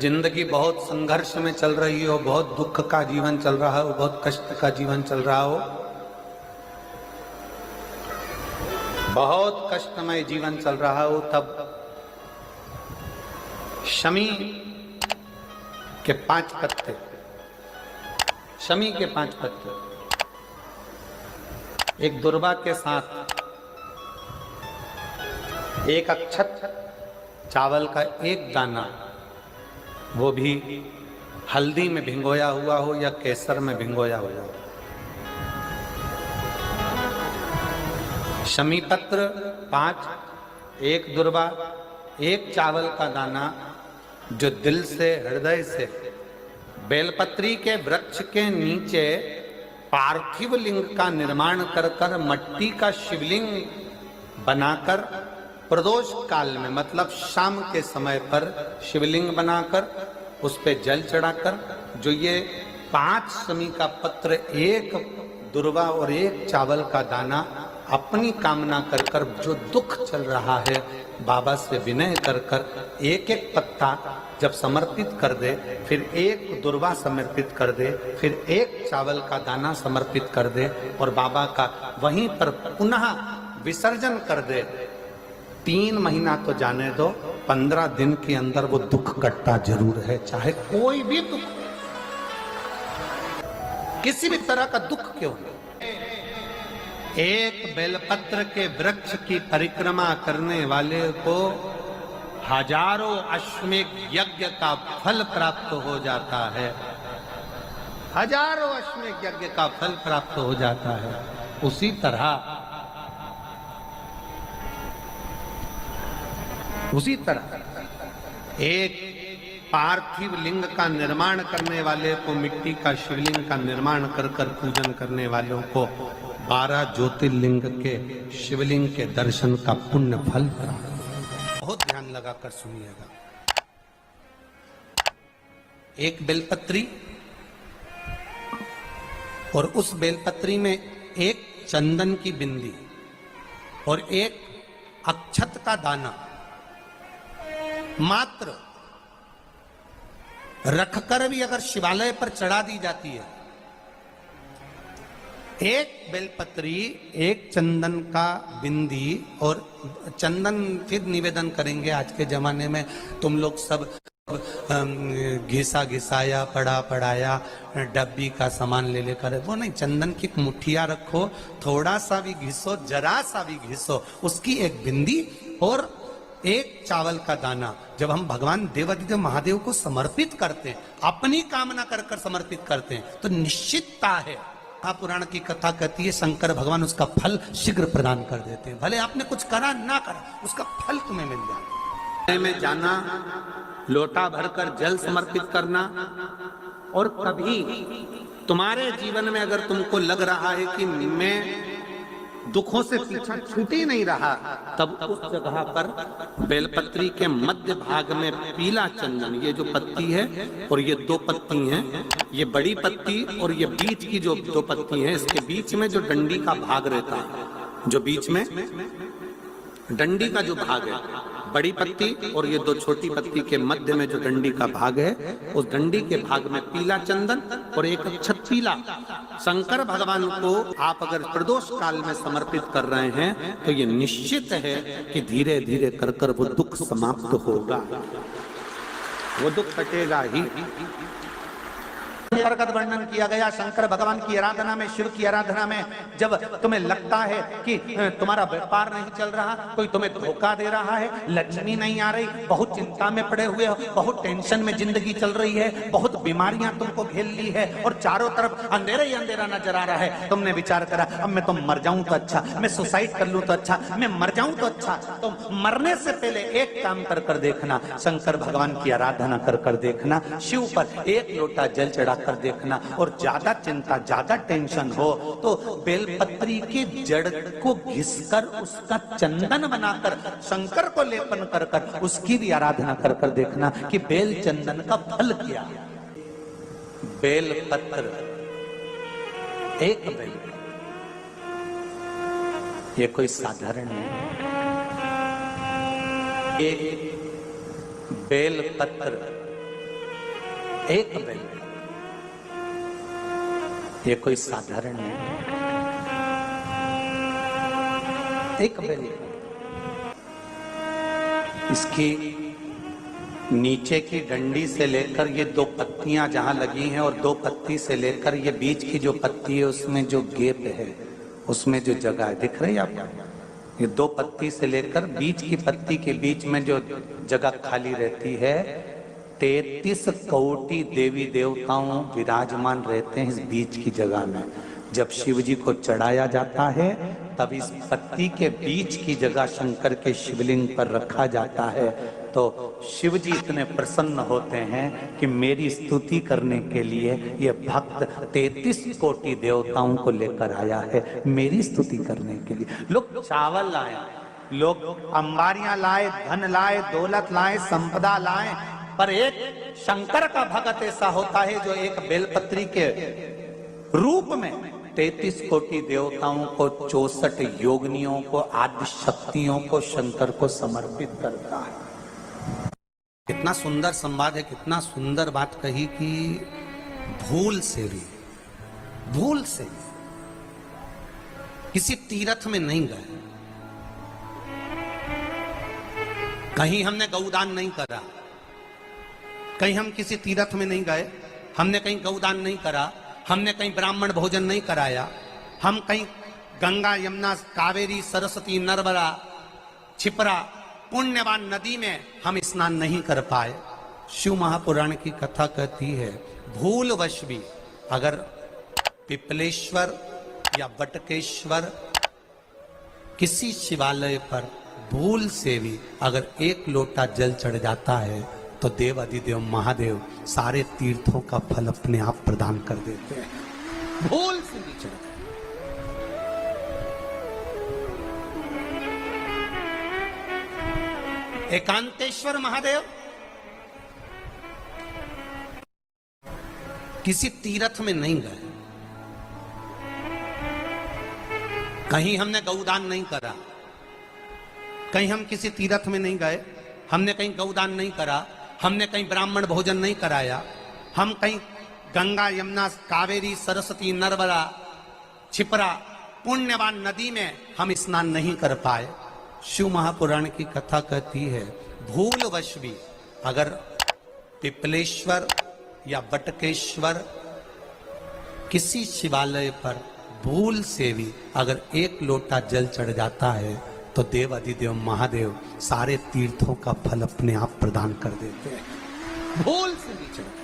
जिंदगी बहुत संघर्ष में चल रही हो, बहुत दुख का जीवन चल रहा हो, बहुत कष्ट का जीवन चल रहा हो, बहुत कष्टमय जीवन चल रहा हो, तब शमी के 5 पत्ते, शमी के 5 पत्ते एक दुर्वा के साथ एक अक्षत चावल का एक दाना, वो भी हल्दी में भिंगोया हुआ हो या केसर में भिंगोया हुआ हो, शमी पत्र 5, एक दुर्वा, एक चावल का दाना, जो दिल से हृदय से बेलपत्री के वृक्ष के नीचे पार्थिव लिंग का निर्माण कर कर मट्टी का शिवलिंग बनाकर प्रदोष काल में, मतलब शाम के समय पर शिवलिंग बनाकर उस पे जल चढ़ाकर, जो ये 5 शमी का पत्र, एक दुर्वा और एक चावल का दाना, अपनी कामना कर कर, जो दुख चल रहा है बाबा से विनय कर कर एक एक पत्ता जब समर्पित कर दे, फिर एक दुर्वा समर्पित कर दे, फिर एक चावल का दाना समर्पित कर दे और बाबा का वहीं पर पुनः विसर्जन कर दे, 3 महीना तो जाने दो, 15 दिन के अंदर वो दुख कटता जरूर है, चाहे कोई भी दुख, किसी भी तरह का दुख क्यों हो। एक बेलपत्र के वृक्ष की परिक्रमा करने वाले को हजारों अश्वमेध यज्ञ का फल प्राप्त हो जाता है, हजारों अश्वमेध यज्ञ का फल प्राप्त हो जाता है। उसी तरह एक पार्थिव लिंग का निर्माण करने वाले को, मिट्टी का शिवलिंग का निर्माण कर कर पूजन करने वालों को 12 ज्योतिर्लिंग के शिवलिंग के दर्शन का पुण्य फल प्राप्त। बहुत ध्यान लगाकर सुनिएगा। एक बेलपत्री और उस बेलपत्री में एक चंदन की बिंदी और एक अक्षत का दाना मात्र रखकर भी अगर शिवालय पर चढ़ा दी जाती है, एक बेलपत्री, एक चंदन का बिंदी, और चंदन फिर निवेदन करेंगे। आज के जमाने में तुम लोग सब घिसा घिसाया, पड़ा पड़ाया, डब्बी का सामान ले लेकर, वो नहीं, चंदन की मुठिया रखो, थोड़ा सा भी घिसो, जरा सा भी घिसो, उसकी एक बिंदी और एक चावल का दाना, जब हम भगवान देवाधिदेव महादेव को समर्पित करते हैं, अपनी कामना कर कर समर्पित करते हैं, तो निश्चितता है, पुराण की कथा कहती है, शंकर भगवान उसका फल शीघ्र प्रदान कर देते हैं। भले आपने कुछ करा ना करा, उसका फल तुम्हें मिल जाए। में जाना, लोटा भरकर जल समर्पित करना, और कभी तुम्हारे जीवन में अगर तुमको लग रहा है कि मैं दुखों से पीछा छूट ही नहीं रहा, तब उस जगह पर बेलपत्री के मध्य भाग में पीला चंदन, ये जो पत्ती है और ये 2 पत्ती हैं, ये बड़ी पत्ती और ये बीच की जो 2 पत्ती हैं, इसके बीच में जो डंडी का भाग रहता है, जो बीच में डंडी का जो भाग है, बड़ी पत्ती और ये 2 छोटी पत्ती के मध्य में जो डंडी का भाग है, उस डंडी के भाग में पीला चंदन और एक अक्षत पीला, शंकर भगवान को आप अगर प्रदोष काल में समर्पित कर रहे हैं, तो ये निश्चित है कि धीरे धीरे कर कर वो दुख समाप्त होगा, वो दुख कटेगा ही। प्रगत वर्णन किया गया शंकर भगवान की आराधना में, शिव की आराधना में, जब तुम्हें लगता है कि तुम्हारा व्यापार नहीं चल रहा, कोई तुम्हें धोखा दे रहा है, लक्ष्मी नहीं आ रही, बहुत चिंता में पड़े हुए हो, बहुत टेंशन में जिंदगी चल रही है, बहुत बीमारियां तुमको घेर ली है और चारों तरफ अंधेरा ही अंधेरा नजर आ रहा है, तुमने विचार करा अब मैं तो मर जाऊं तो अच्छा, मैं सुसाइड कर लूं तो अच्छा, मैं मर जाऊं तो अच्छा, तो मरने से पहले एक काम कर कर देखना, शंकर भगवान की आराधना कर कर देखना, शिव पर एक लोटा जल चढ़ा कर देखना, और ज्यादा चिंता, ज्यादा टेंशन हो तो बेलपत्री के जड़ को घिसकर उसका चंदन बनाकर शंकर को लेपन कर कर उसकी भी आराधना कर कर देखना कि बेल चंदन का फल क्या। बेलपत्र, एक बेल, ये कोई साधारण नहीं, एक बेलपत्र एक बेल, ये कोई साधारण नहीं, एक बेल। इसकी नीचे की डंडी से लेकर ये दो पत्तियां जहां लगी हैं और दो पत्ती से लेकर ये बीच की जो पत्ती है उसमें जो गैप है, उसमें जो जगह है, दिख रही है आपको? ये दो पत्ती से लेकर बीच की पत्ती के बीच में जो जगह खाली रहती है, 33 कोटि देवी देवताओं विराजमान रहते हैं इस बीच की जगह में। जब शिव जी को चढ़ाया जाता है तब इस पत्ती के बीच की जगह शंकर के शिवलिंग पर रखा जाता है, तो शिव जी इतने प्रसन्न होते हैं कि मेरी स्तुति करने के लिए ये भक्त 33 कोटि देवताओं को लेकर आया है मेरी स्तुति करने के लिए। लोग चावल लाए, लोग अंबारियां लाए, धन लाए, दौलत लाए, संपदा लाए, पर एक शंकर का भक्त ऐसा होता है जो एक बेलपत्री के रूप में 33 कोटि देवताओं को, 64 योगिनियों को, आदि शक्तियों को शंकर को समर्पित करता है। कितना सुंदर संवाद है, कितना सुंदर बात कही कि भूल से भी किसी तीर्थ में नहीं गए, कहीं हमने गौदान नहीं करा, कहीं हम किसी तीर्थ में नहीं गए, हमने कहीं गौदान नहीं करा, हमने कहीं ब्राह्मण भोजन नहीं कराया, हम कहीं गंगा यमुना कावेरी सरस्वती नर्मदा छिपरा पुण्यवान नदी में हम स्नान नहीं कर पाए। शिव महापुराण की कथा कहती है भूलवश भी अगर पिपलेश्वर या बटकेश्वर किसी शिवालय पर भूल से भी अगर एक लोटा जल चढ़ जाता है तो देव अधिदेव महादेव सारे तीर्थों का फल अपने आप प्रदान कर देते हैं। भूल से भी चढ़ एकांतेश्वर महादेव किसी तीर्थ में नहीं गए, कहीं हमने गौदान नहीं करा, कहीं हम किसी तीर्थ में नहीं गए, हमने कहीं गौदान नहीं करा, हमने कहीं ब्राह्मण भोजन नहीं कराया, हम कहीं गंगा यमुना कावेरी सरस्वती नर्मदा छिपरा पुण्यवान नदी में हम स्नान नहीं कर पाए। शिव महापुराण की कथा कहती है भूलवश भी अगर पिपलेश्वर या बटकेश्वर किसी शिवालय पर भूल से भी अगर एक लोटा जल चढ़ जाता है तो देव अधिदेव महादेव सारे तीर्थों का फल अपने आप प्रदान कर देते हैं। भूल से भी चढ़